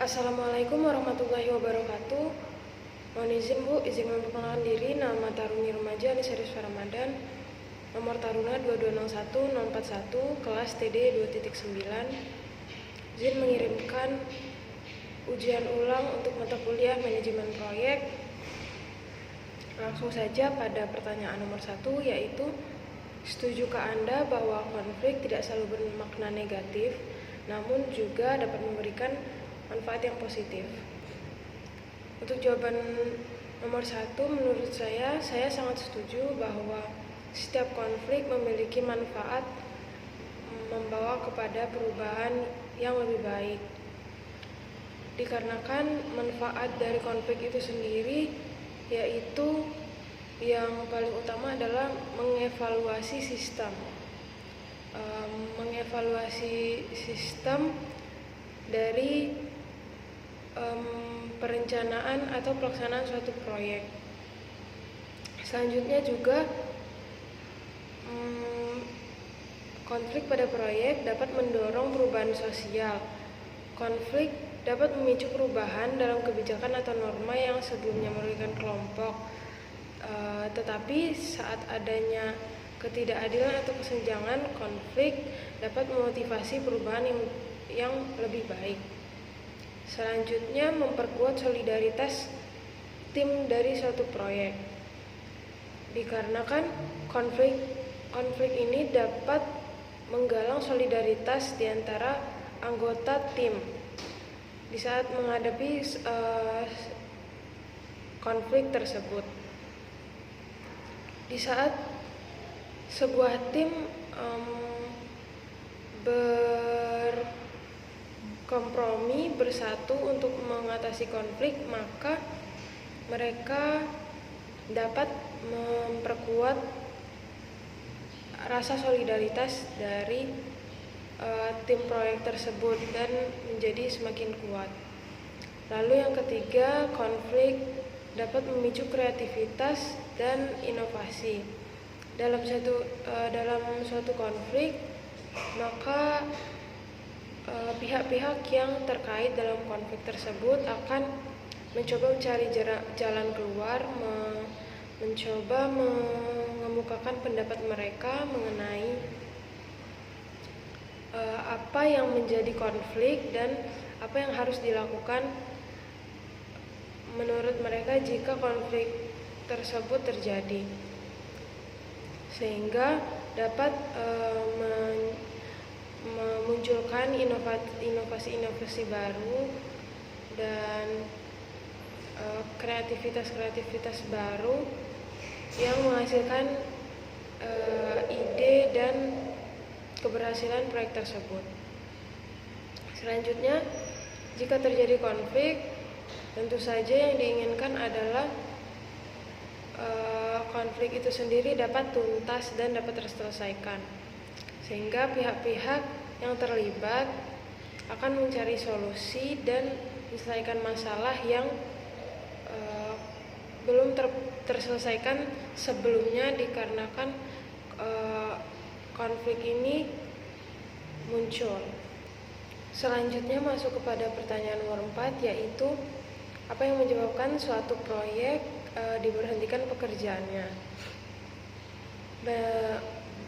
Assalamualaikum warahmatullahi wabarakatuh. Mohon izin Bu, izin memperkenalkan diri. Nama Taruni Remaja Anissa Rizfa Ramadan. Nomor Taruna 2201041, kelas TD 2.9. Izin mengirimkan ujian ulang untuk mata kuliah manajemen proyek. Langsung saja pada pertanyaan nomor 1, yaitu setujukah Anda bahwa konflik tidak selalu bermakna negatif, namun juga dapat memberikan manfaat yang positif? Untuk jawaban nomor 1, menurut saya sangat setuju bahwa setiap konflik memiliki manfaat membawa kepada perubahan yang lebih baik. Dikarenakan manfaat dari konflik itu sendiri, yaitu yang paling utama adalah mengevaluasi sistem. Mengevaluasi sistem dari perencanaan atau pelaksanaan suatu proyek. Selanjutnya juga konflik pada proyek dapat mendorong perubahan sosial. Konflik dapat memicu perubahan dalam kebijakan atau norma yang sebelumnya merugikan kelompok. Tetapi saat adanya ketidakadilan atau kesenjangan, konflik dapat memotivasi perubahan yang lebih baik. Selanjutnya, memperkuat solidaritas tim dari suatu proyek. Dikarenakan konflik ini dapat menggalang solidaritas di antara anggota tim di saat menghadapi konflik tersebut. Di saat sebuah tim berkompromi bersatu untuk mengatasi konflik, maka mereka dapat memperkuat rasa solidaritas dari tim proyek tersebut dan menjadi semakin kuat. Lalu yang ketiga, konflik dapat memicu kreativitas dan inovasi. Dalam suatu konflik, maka pihak-pihak yang terkait dalam konflik tersebut akan mencoba mencari jalan keluar, mencoba mengemukakan pendapat mereka mengenai apa yang menjadi konflik dan apa yang harus dilakukan menurut mereka jika konflik tersebut terjadi, sehingga dapat memunculkan inovasi-inovasi baru dan kreativitas baru yang menghasilkan ide dan keberhasilan proyek tersebut. Selanjutnya, jika terjadi konflik, tentu saja yang diinginkan adalah konflik itu sendiri dapat tuntas dan dapat terselesaikan, sehingga pihak-pihak yang terlibat akan mencari solusi dan menyelesaikan masalah yang belum terselesaikan sebelumnya dikarenakan konflik ini muncul. Selanjutnya masuk kepada pertanyaan nomor 4, yaitu apa yang menyebabkan suatu proyek diberhentikan pekerjaannya.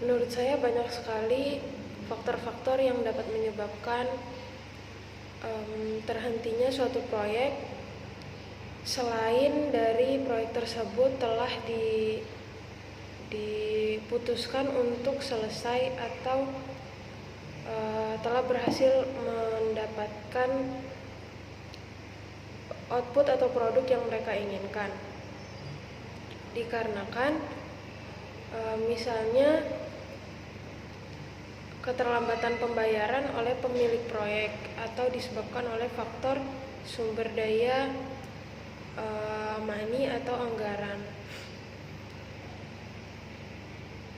Menurut saya banyak sekali faktor-faktor yang dapat menyebabkan terhentinya suatu proyek, selain dari proyek tersebut telah diputuskan untuk selesai atau telah berhasil mendapatkan output atau produk yang mereka inginkan. Dikarenakan misalnya keterlambatan pembayaran oleh pemilik proyek atau disebabkan oleh faktor sumber daya money atau anggaran.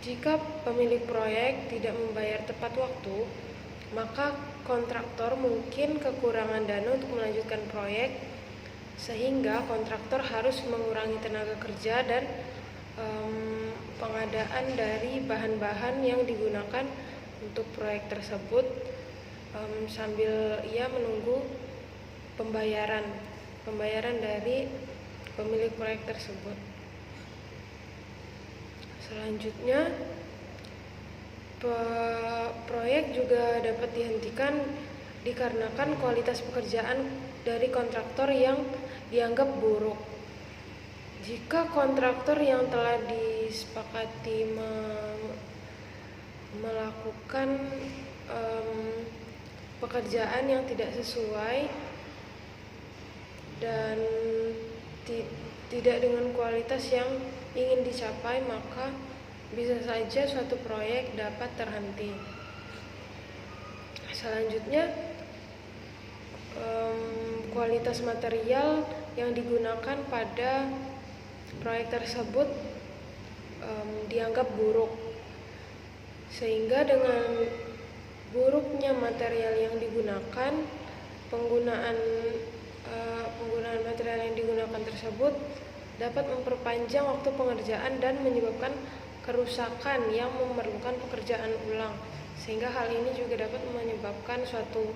Jika pemilik proyek tidak membayar tepat waktu, maka kontraktor mungkin kekurangan dana untuk melanjutkan proyek, sehingga kontraktor harus mengurangi tenaga kerja dan pengadaan dari bahan-bahan yang digunakan untuk proyek tersebut, sambil ia menunggu pembayaran dari pemilik proyek tersebut. Selanjutnya, proyek juga dapat dihentikan dikarenakan kualitas pekerjaan dari kontraktor yang dianggap buruk. Jika kontraktor yang telah disepakati melakukan pekerjaan yang tidak sesuai dan tidak dengan kualitas yang ingin dicapai, maka bisa saja suatu proyek dapat terhenti. Selanjutnya, kualitas material yang digunakan pada proyek tersebut dianggap buruk, sehingga dengan buruknya material yang digunakan, penggunaan material yang digunakan tersebut dapat memperpanjang waktu pengerjaan dan menyebabkan kerusakan yang memerlukan pekerjaan ulang, sehingga hal ini juga dapat menyebabkan suatu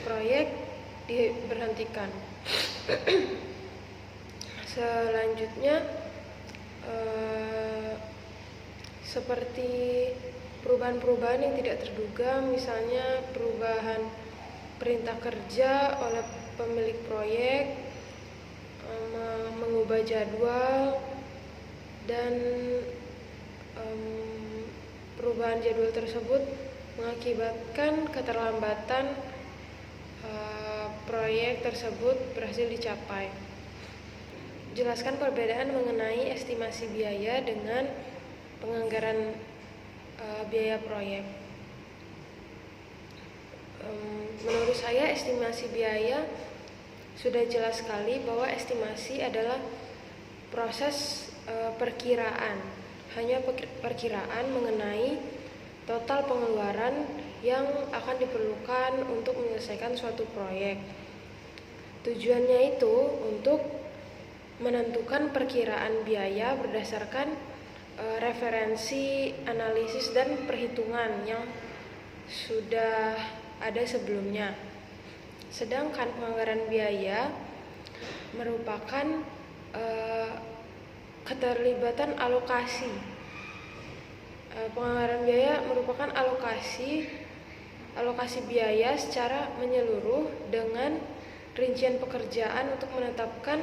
proyek diberhentikan. Selanjutnya, seperti perubahan-perubahan yang tidak terduga, misalnya perubahan perintah kerja oleh pemilik proyek, mengubah jadwal, dan perubahan jadwal tersebut mengakibatkan keterlambatan proyek tersebut berhasil dicapai. Jelaskan perbedaan mengenai estimasi biaya dengan penganggaran biaya proyek. Menurut saya, estimasi biaya sudah jelas sekali bahwa estimasi adalah proses perkiraan, hanya perkiraan mengenai total pengeluaran yang akan diperlukan untuk menyelesaikan suatu proyek. Tujuannya itu untuk menentukan perkiraan biaya berdasarkan referensi, analisis, dan perhitungan yang sudah ada sebelumnya. Sedangkan penganggaran biaya merupakan keterlibatan alokasi. Penganggaran biaya merupakan alokasi biaya secara menyeluruh dengan rincian pekerjaan untuk menetapkan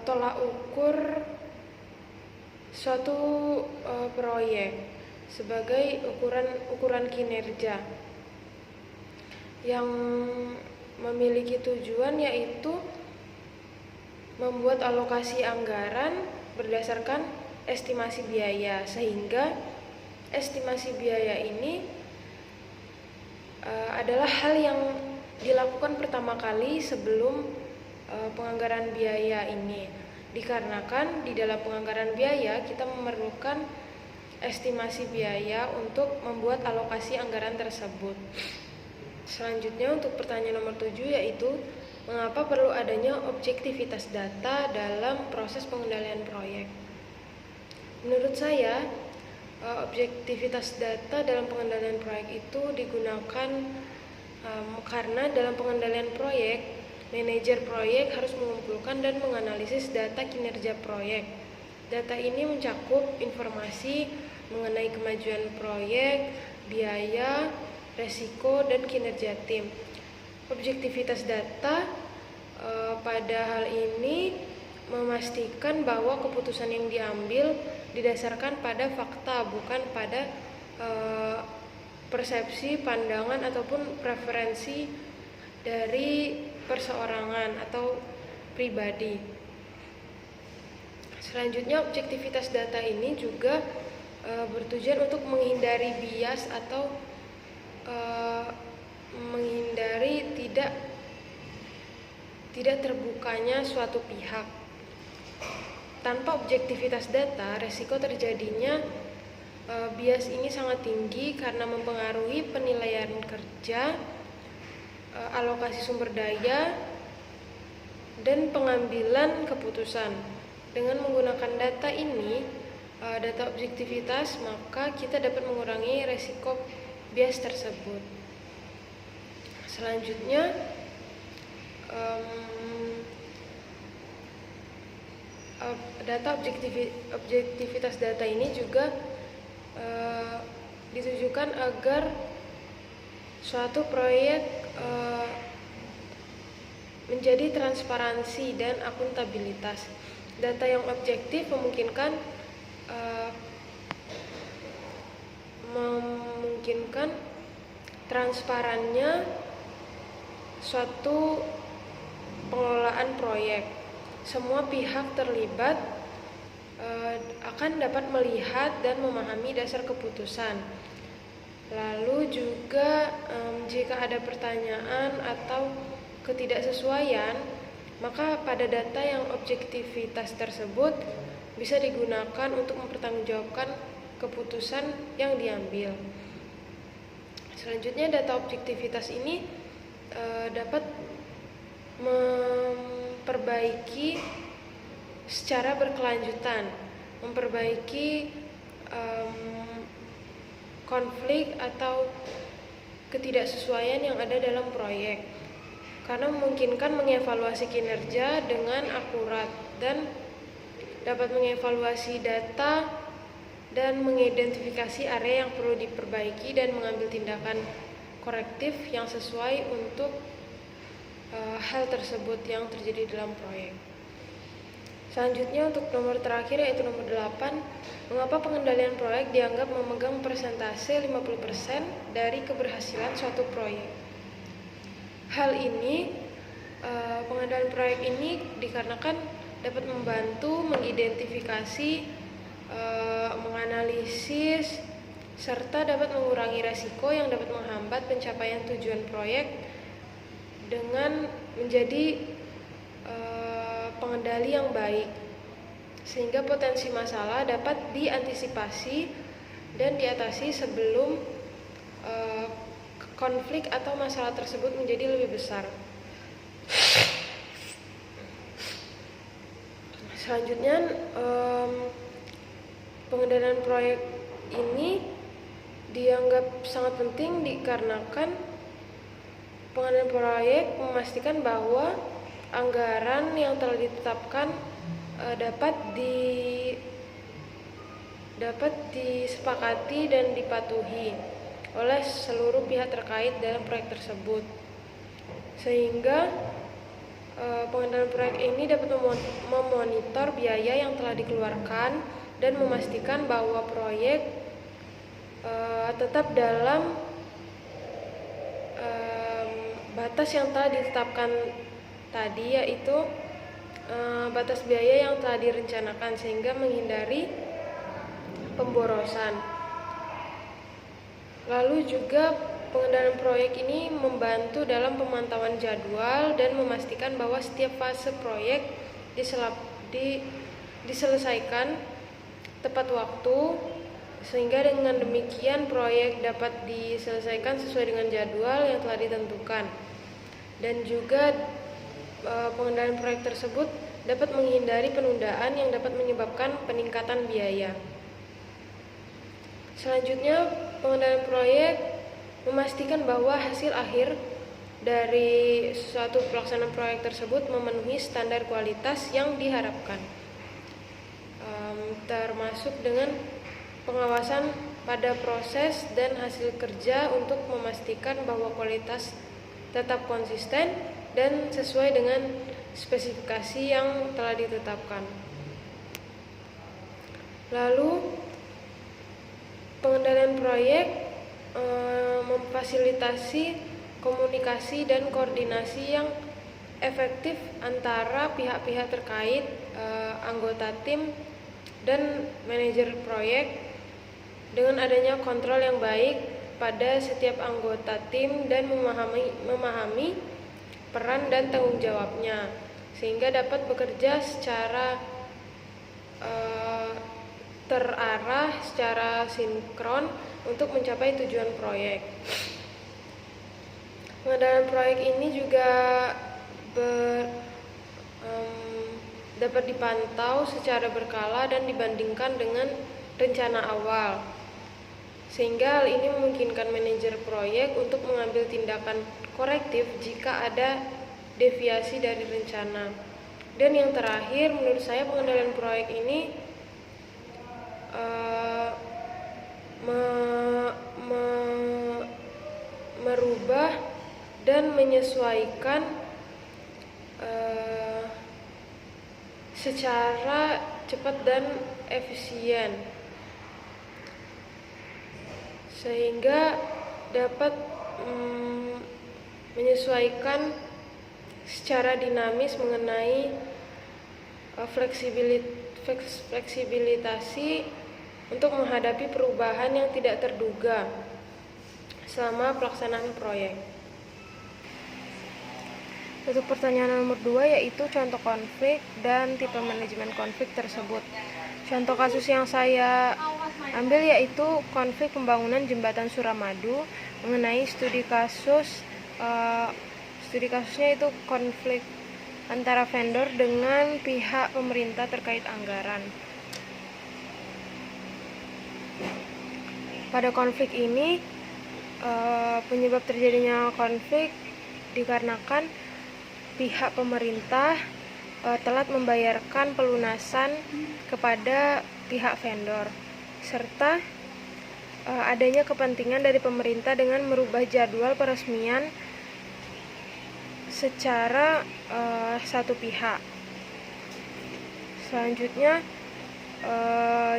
tolak ukur suatu proyek sebagai ukuran kinerja yang memiliki tujuan, yaitu membuat alokasi anggaran berdasarkan estimasi biaya, sehingga estimasi biaya ini adalah hal yang dilakukan pertama kali sebelum penganggaran biaya ini, dikarenakan di dalam penganggaran biaya kita memerlukan estimasi biaya untuk membuat alokasi anggaran tersebut. Selanjutnya, untuk pertanyaan nomor 7, yaitu mengapa perlu adanya objektivitas data dalam proses pengendalian proyek. Menurut saya, objektivitas data dalam pengendalian proyek itu digunakan karena dalam pengendalian proyek, manajer proyek harus mengumpulkan dan menganalisis data kinerja proyek. Data ini mencakup informasi mengenai kemajuan proyek, biaya, resiko, dan kinerja tim. Objektivitas data pada hal ini memastikan bahwa keputusan yang diambil didasarkan pada fakta, bukan pada persepsi, pandangan, ataupun preferensi dari perseorangan atau pribadi. Selanjutnya, objektivitas data ini juga bertujuan untuk menghindari bias atau menghindari tidak terbukanya suatu pihak. Tanpa objektivitas data, resiko terjadinya bias ini sangat tinggi karena mempengaruhi penilaian kerja, alokasi sumber daya, dan pengambilan keputusan. Dengan menggunakan data ini, data objektivitas, maka kita dapat mengurangi resiko bias tersebut. Selanjutnya, objektivitas data ini juga ditujukan agar suatu proyek menjadi transparansi dan akuntabilitas. Data yang objektif memungkinkan transparannya suatu pengelolaan proyek. Semua pihak terlibat akan dapat melihat dan memahami dasar keputusan. Lalu juga jika ada pertanyaan atau ketidaksesuaian, maka pada data yang objektivitas tersebut bisa digunakan untuk mempertanggungjawabkan keputusan yang diambil. Selanjutnya, data objektivitas ini dapat memperbaiki secara berkelanjutan, memperbaiki konflik atau ketidaksesuaian yang ada dalam proyek, karena memungkinkan mengevaluasi kinerja dengan akurat dan dapat mengevaluasi data dan mengidentifikasi area yang perlu diperbaiki dan mengambil tindakan korektif yang sesuai untuk hal tersebut yang terjadi dalam proyek. Selanjutnya, untuk nomor terakhir yaitu nomor 8, mengapa pengendalian proyek dianggap memegang persentase 50% dari keberhasilan suatu proyek. Hal ini, pengendalian proyek ini dikarenakan dapat membantu mengidentifikasi, menganalisis, serta dapat mengurangi risiko yang dapat menghambat pencapaian tujuan proyek dengan menjadi pengendali yang baik, sehingga potensi masalah dapat diantisipasi dan diatasi sebelum konflik atau masalah tersebut menjadi lebih besar. Selanjutnya, pengendalian proyek ini dianggap sangat penting dikarenakan pengendalian proyek memastikan bahwa anggaran yang telah ditetapkan dapat disepakati dan dipatuhi oleh seluruh pihak terkait dalam proyek tersebut, sehingga pengendalian proyek ini dapat memonitor biaya yang telah dikeluarkan dan memastikan bahwa proyek tetap dalam batas yang telah ditetapkan tadi, yaitu batas biaya yang telah direncanakan, sehingga menghindari pemborosan. Lalu juga pengendalian proyek ini membantu dalam pemantauan jadwal dan memastikan bahwa setiap fase proyek diselesaikan tepat waktu, sehingga dengan demikian proyek dapat diselesaikan sesuai dengan jadwal yang telah ditentukan. Dan juga pengendalian proyek tersebut dapat menghindari penundaan yang dapat menyebabkan peningkatan biaya. Selanjutnya, pengendalian proyek memastikan bahwa hasil akhir dari suatu pelaksanaan proyek tersebut memenuhi standar kualitas yang diharapkan, termasuk dengan pengawasan pada proses dan hasil kerja untuk memastikan bahwa kualitas tetap konsisten dan sesuai dengan spesifikasi yang telah ditetapkan. Lalu, pengendalian proyek memfasilitasi komunikasi dan koordinasi yang efektif antara pihak-pihak terkait, anggota tim dan manajer proyek, dengan adanya kontrol yang baik pada setiap anggota tim dan memahami peran dan tanggung jawabnya, sehingga dapat bekerja secara terarah, secara sinkron untuk mencapai tujuan proyek. Pengendalian proyek ini juga dapat dipantau secara berkala dan dibandingkan dengan rencana awal, sehingga hal ini memungkinkan manajer proyek untuk mengambil tindakan korektif jika ada deviasi dari rencana. Dan yang terakhir, menurut saya pengendalian proyek ini merubah dan menyesuaikan secara cepat dan efisien, sehingga dapat menyesuaikan secara dinamis mengenai fleksibilitasi untuk menghadapi perubahan yang tidak terduga selama pelaksanaan proyek. Untuk pertanyaan nomor 2 yaitu contoh konflik dan tipe manajemen konflik tersebut. Contoh kasus yang saya ambil yaitu konflik pembangunan jembatan Suramadu mengenai studi kasusnya itu konflik antara vendor dengan pihak pemerintah terkait anggaran. Pada konflik ini penyebab terjadinya konflik dikarenakan pihak pemerintah telat membayarkan pelunasan kepada pihak vendor, serta adanya kepentingan dari pemerintah dengan merubah jadwal peresmian secara satu pihak. Selanjutnya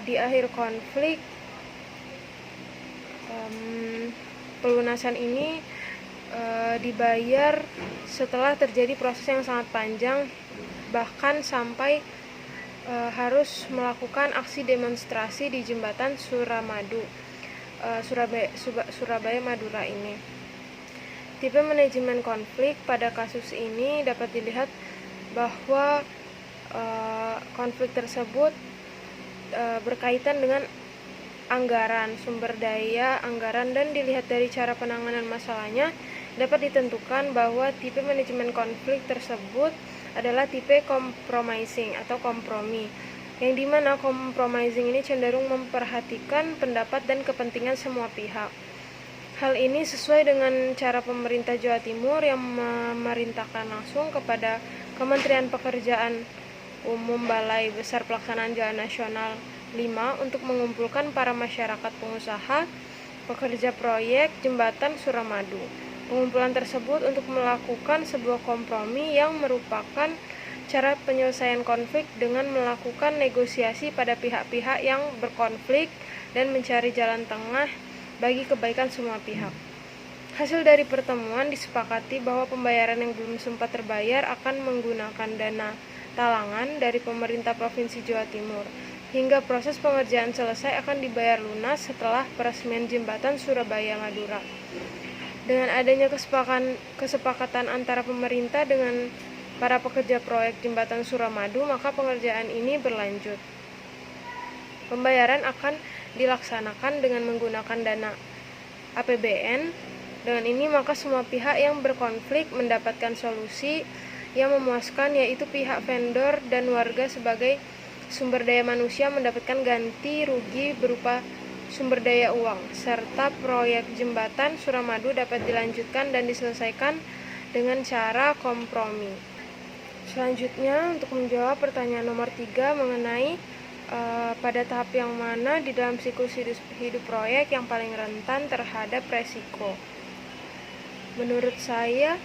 di akhir konflik pelunasan ini dibayar setelah terjadi proses yang sangat panjang, bahkan sampai harus melakukan aksi demonstrasi di jembatan Surabaya Madura ini. Tipe manajemen konflik pada kasus ini dapat dilihat bahwa konflik tersebut berkaitan dengan anggaran, sumber daya anggaran, dan dilihat dari cara penanganan masalahnya dapat ditentukan bahwa tipe manajemen konflik tersebut adalah tipe compromising atau kompromi, yang dimana compromising ini cenderung memperhatikan pendapat dan kepentingan semua pihak. Hal ini sesuai dengan cara pemerintah Jawa Timur yang memerintahkan langsung kepada Kementerian Pekerjaan Umum Balai Besar Pelaksanaan Jalan Nasional 5 untuk mengumpulkan para masyarakat pengusaha pekerja proyek jembatan Suramadu. Pengumpulan tersebut untuk melakukan sebuah kompromi yang merupakan cara penyelesaian konflik dengan melakukan negosiasi pada pihak-pihak yang berkonflik dan mencari jalan tengah bagi kebaikan semua pihak. Hasil dari pertemuan disepakati bahwa pembayaran yang belum sempat terbayar akan menggunakan dana talangan dari pemerintah Provinsi Jawa Timur. Hingga proses pengerjaan selesai akan dibayar lunas setelah peresmian jembatan Surabaya Madura. Dengan adanya kesepakatan antara pemerintah dengan para pekerja proyek jembatan Suramadu, maka pengerjaan ini berlanjut. Pembayaran akan dilaksanakan dengan menggunakan dana APBN. Dengan ini maka semua pihak yang berkonflik mendapatkan solusi yang memuaskan, yaitu pihak vendor dan warga sebagai sumber daya manusia mendapatkan ganti rugi berupa sumber daya uang, serta proyek jembatan Suramadu dapat dilanjutkan dan diselesaikan dengan cara kompromi. Selanjutnya, untuk menjawab pertanyaan nomor 3 mengenai pada tahap yang mana di dalam siklus hidup proyek yang paling rentan terhadap resiko. Menurut saya,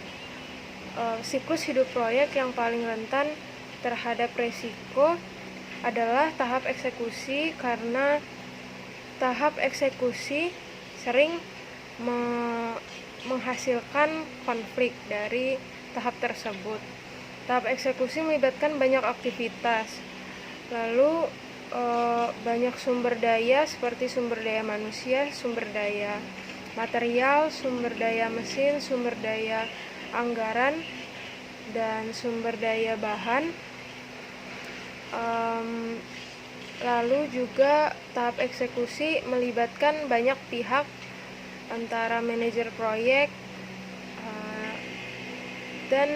siklus hidup proyek yang paling rentan terhadap resiko adalah tahap eksekusi, karena tahap eksekusi sering menghasilkan konflik dari tahap tersebut. Tahap eksekusi melibatkan banyak aktivitas, lalu banyak sumber daya seperti sumber daya manusia, sumber daya material, sumber daya mesin, sumber daya anggaran, dan sumber daya bahan. Lalu juga tahap eksekusi melibatkan banyak pihak, antara manajer proyek dan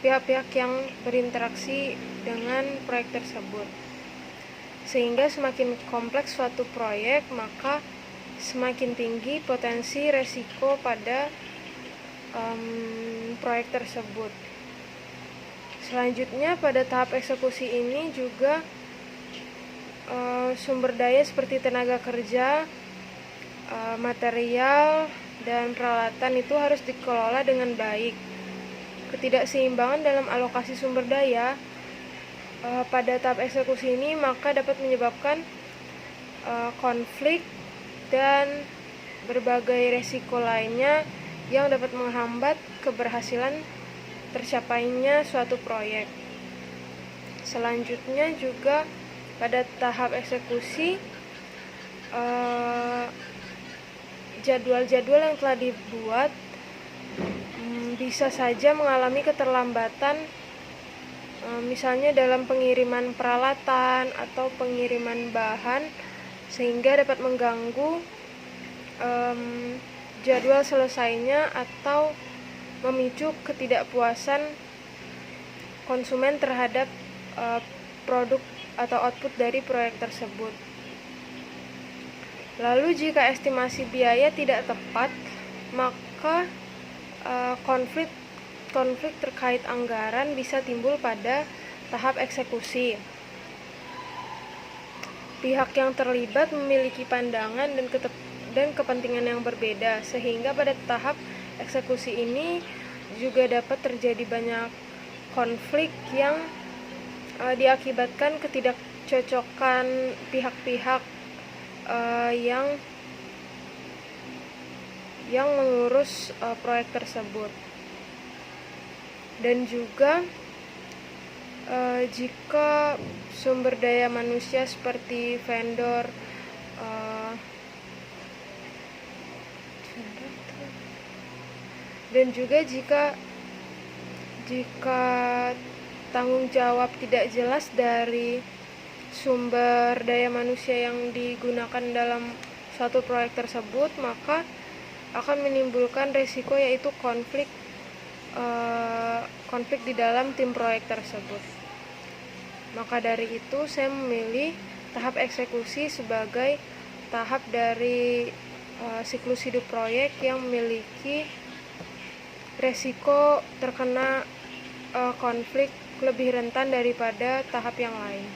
pihak-pihak yang berinteraksi dengan proyek tersebut. Sehingga semakin kompleks suatu proyek, maka semakin tinggi potensi resiko pada proyek tersebut. Selanjutnya, pada tahap eksekusi ini juga sumber daya seperti tenaga kerja, material, dan peralatan itu harus dikelola dengan baik. Ketidakseimbangan dalam alokasi sumber daya pada tahap eksekusi ini maka dapat menyebabkan konflik dan berbagai resiko lainnya yang dapat menghambat keberhasilan tercapainya suatu proyek. Selanjutnya juga pada tahap eksekusi, jadwal-jadwal yang telah dibuat bisa saja mengalami keterlambatan, misalnya dalam pengiriman peralatan atau pengiriman bahan, sehingga dapat mengganggu jadwal selesainya atau memicu ketidakpuasan konsumen terhadap produk atau output dari proyek tersebut. Lalu jika estimasi biaya tidak tepat, maka konflik terkait anggaran bisa timbul pada tahap eksekusi. Pihak yang terlibat memiliki pandangan dan kepentingan yang berbeda, sehingga pada tahap eksekusi ini juga dapat terjadi banyak konflik yang diakibatkan ketidakcocokan pihak-pihak yang mengurus proyek tersebut. Dan juga jika sumber daya manusia seperti vendor dan juga jika tanggung jawab tidak jelas dari sumber daya manusia yang digunakan dalam suatu proyek tersebut, maka akan menimbulkan risiko yaitu konflik di dalam tim proyek tersebut. Maka dari itu saya memilih tahap eksekusi sebagai tahap dari siklus hidup proyek yang memiliki resiko terkena konflik lebih rentan daripada tahap yang lain.